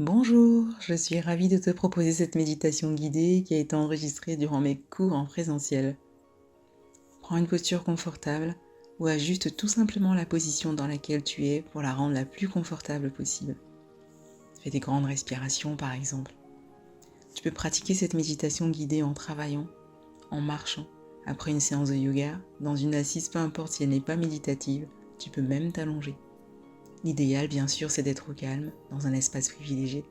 Bonjour, je suis ravie de te proposer cette méditation guidée qui a été enregistrée durant mes cours en présentiel. Prends une posture confortable ou ajuste tout simplement la position dans laquelle tu es pour la rendre la plus confortable possible. Fais des grandes respirations par exemple. Tu peux pratiquer cette méditation guidée en travaillant, en marchant, après une séance de yoga, dans une assise peu importe si elle n'est pas méditative, tu peux même t'allonger. L'idéal bien sûr c'est d'être au calme, dans un espace privilégié.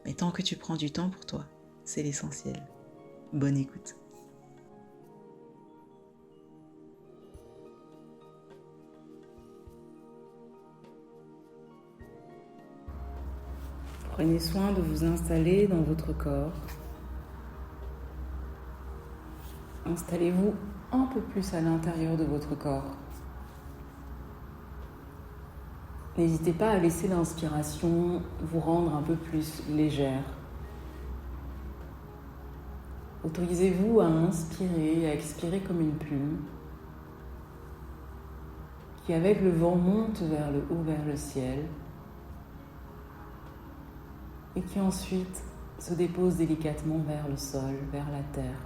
Mais tant que tu prends du temps pour toi, c'est l'essentiel. Bonne écoute. Prenez soin de vous installer dans votre corps. Installez-vous un peu plus à l'intérieur de votre corps. N'hésitez pas à laisser l'inspiration vous rendre un peu plus légère. Autorisez-vous à inspirer et à expirer comme une plume qui, avec le vent, monte vers le haut, vers le ciel et qui ensuite se dépose délicatement vers le sol, vers la terre.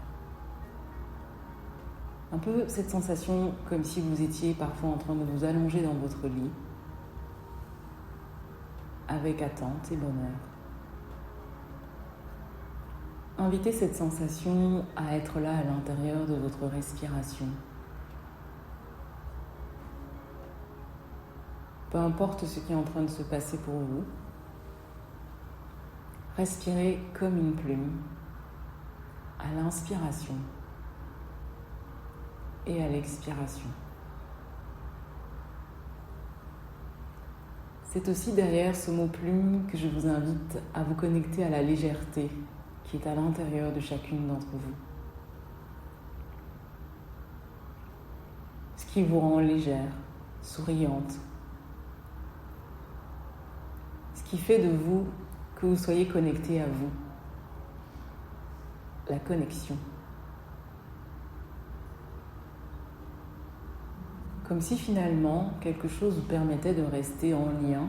Un peu cette sensation comme si vous étiez parfois en train de vous allonger dans votre lit avec attente et bonheur. Invitez cette sensation à être là à l'intérieur de votre respiration. Peu importe ce qui est en train de se passer pour vous, respirez comme une plume à l'inspiration et à l'expiration. C'est aussi derrière ce mot plume que je vous invite à vous connecter à la légèreté qui est à l'intérieur de chacune d'entre vous. Ce qui vous rend légère, souriante. Ce qui fait de vous que vous soyez connecté à vous. La connexion. Comme si finalement quelque chose vous permettait de rester en lien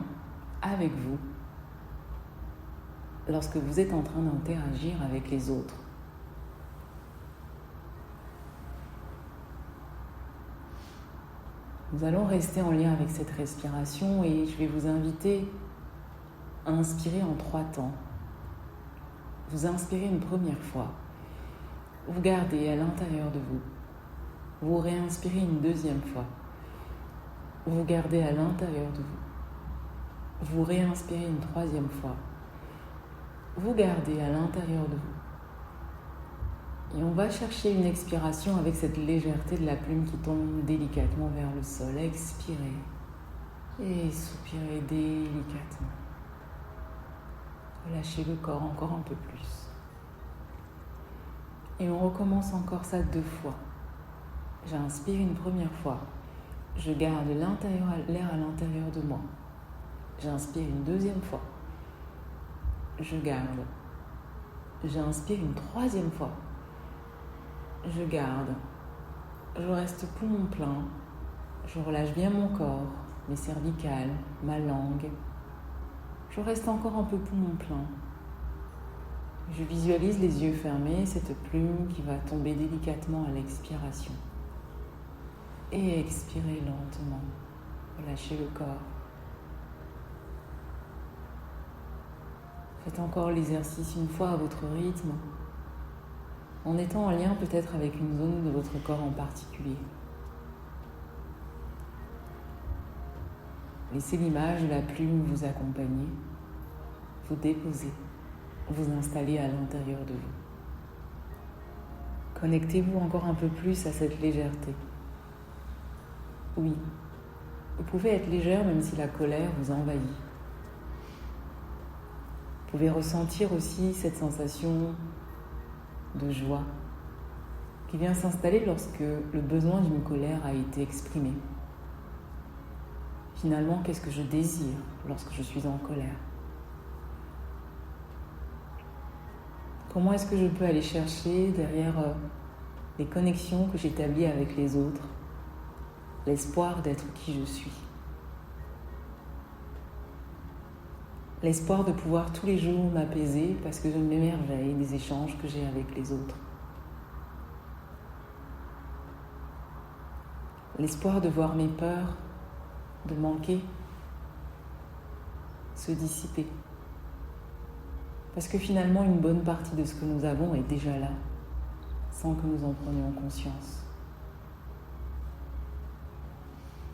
avec vous lorsque vous êtes en train d'interagir avec les autres. Nous allons rester en lien avec cette respiration et je vais vous inviter à inspirer en 3 temps. Vous inspirez une première fois, vous gardez à l'intérieur de vous. Vous réinspirez une deuxième fois. Vous gardez à l'intérieur de vous. Vous réinspirez une troisième fois. Vous gardez à l'intérieur de vous. Et on va chercher une expiration avec cette légèreté de la plume qui tombe délicatement vers le sol. Expirez et soupirez délicatement. Relâchez le corps encore un peu plus. Et on recommence encore ça 2 fois. J'inspire une première fois. Je garde l'air à l'intérieur de moi. J'inspire une deuxième fois. Je garde. J'inspire une troisième fois. Je garde. Je reste poumon plein. Je relâche bien mon corps, mes cervicales, ma langue. Je reste encore un peu poumon plein. Je visualise les yeux fermés, cette plume qui va tomber délicatement à l'expiration. Et expirez lentement. Relâchez le corps. Faites encore l'exercice une fois à votre rythme, en étant en lien peut-être avec une zone de votre corps en particulier. Laissez l'image de la plume vous accompagner, vous déposer, vous installer à l'intérieur de vous. Connectez-vous encore un peu plus à cette légèreté. Oui, vous pouvez être légère même si la colère vous envahit. Vous pouvez ressentir aussi cette sensation de joie qui vient s'installer lorsque le besoin d'une colère a été exprimé. Finalement, qu'est-ce que je désire lorsque je suis en colère? Comment est-ce que je peux aller chercher derrière les connexions que j'établis avec les autres, l'espoir d'être qui je suis? L'espoir de pouvoir tous les jours m'apaiser parce que je m'émerveille des échanges que j'ai avec les autres. L'espoir de voir mes peurs, de manquer, se dissiper. Parce que finalement, une bonne partie de ce que nous avons est déjà là, sans que nous en prenions conscience.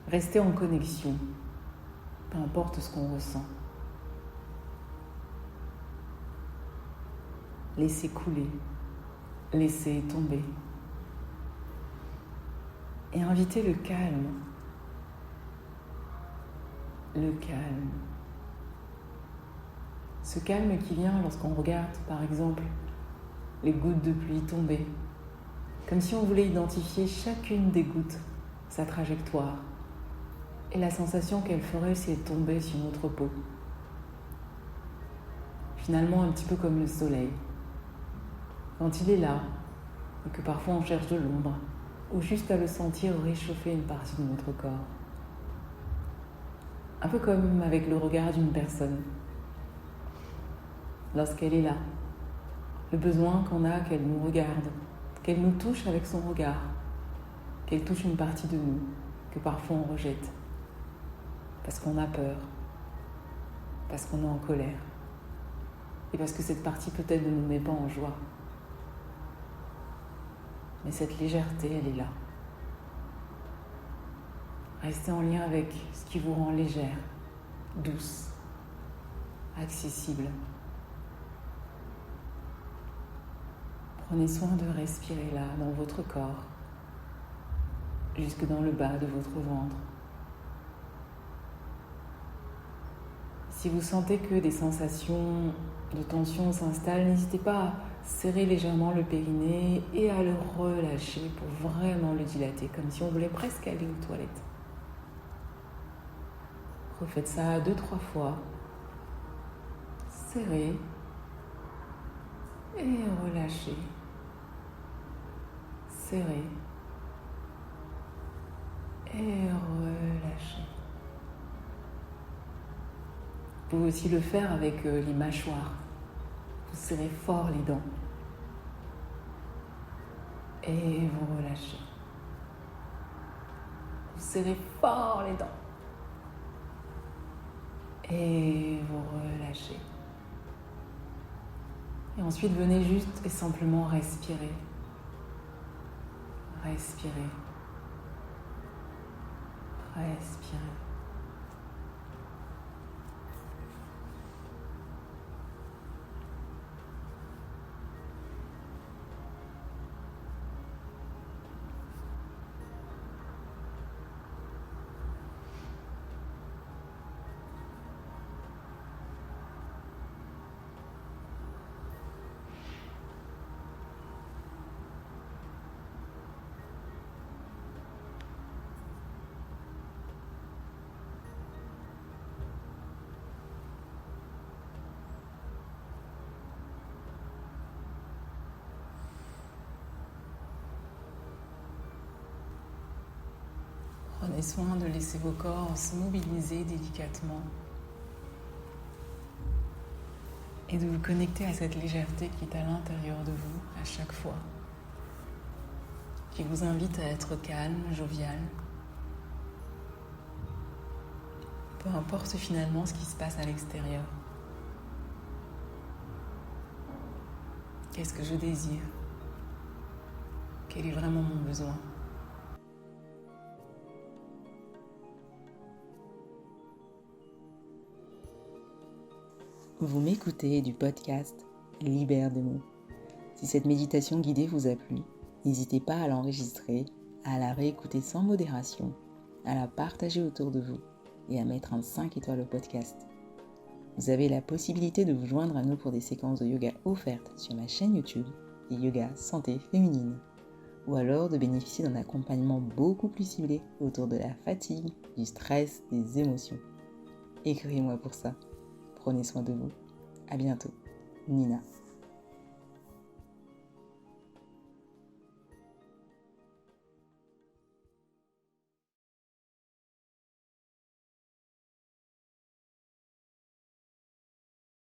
Rester en connexion, peu importe ce qu'on ressent. Laisser couler, laisser tomber. Et inviter le calme. Le calme. Ce calme qui vient lorsqu'on regarde, par exemple, les gouttes de pluie tomber. Comme si on voulait identifier chacune des gouttes, sa trajectoire, et la sensation qu'elle ferait si elle tombait sur notre peau. Finalement, un petit peu comme le soleil. Quand il est là, et que parfois on cherche de l'ombre, ou juste à le sentir réchauffer une partie de notre corps. Un peu comme avec le regard d'une personne. Lorsqu'elle est là, le besoin qu'on a qu'elle nous regarde, qu'elle nous touche avec son regard, qu'elle touche une partie de nous, que parfois on rejette, parce qu'on a peur, parce qu'on est en colère, et parce que cette partie peut-être ne nous met pas en joie. Mais cette légèreté, elle est là. Restez en lien avec ce qui vous rend légère, douce, accessible. Prenez soin de respirer là, dans votre corps, jusque dans le bas de votre ventre. Si vous sentez que des sensations de tension s'installent, n'hésitez pas à serrer légèrement le périnée et à le relâcher pour vraiment le dilater, comme si on voulait presque aller aux toilettes. Refaites ça 2-3 fois. Serrez et relâchez. Serrez et relâchez. Vous pouvez aussi le faire avec les mâchoires. Vous serrez fort les dents. Et vous relâchez. Vous serrez fort les dents. Et vous relâchez. Et ensuite, venez juste et simplement respirer. Respirer. Respirer. Prenez soin de laisser vos corps se mobiliser délicatement et de vous connecter à cette légèreté qui est à l'intérieur de vous à chaque fois, qui vous invite à être calme, jovial. Peu importe finalement ce qui se passe à l'extérieur. Qu'est-ce que je désire? Quel est vraiment mon besoin? Vous m'écoutez du podcast Libère des mots. Si cette méditation guidée vous a plu, n'hésitez pas à l'enregistrer, à la réécouter sans modération, à la partager autour de vous et à mettre un 5 étoiles au podcast. Vous avez la possibilité de vous joindre à nous pour des séquences de yoga offertes sur ma chaîne YouTube et Yoga Santé Féminine, ou alors de bénéficier d'un accompagnement beaucoup plus ciblé autour de la fatigue, du stress, des émotions. Écrivez-moi pour ça. Prenez soin de vous. À bientôt. Nina.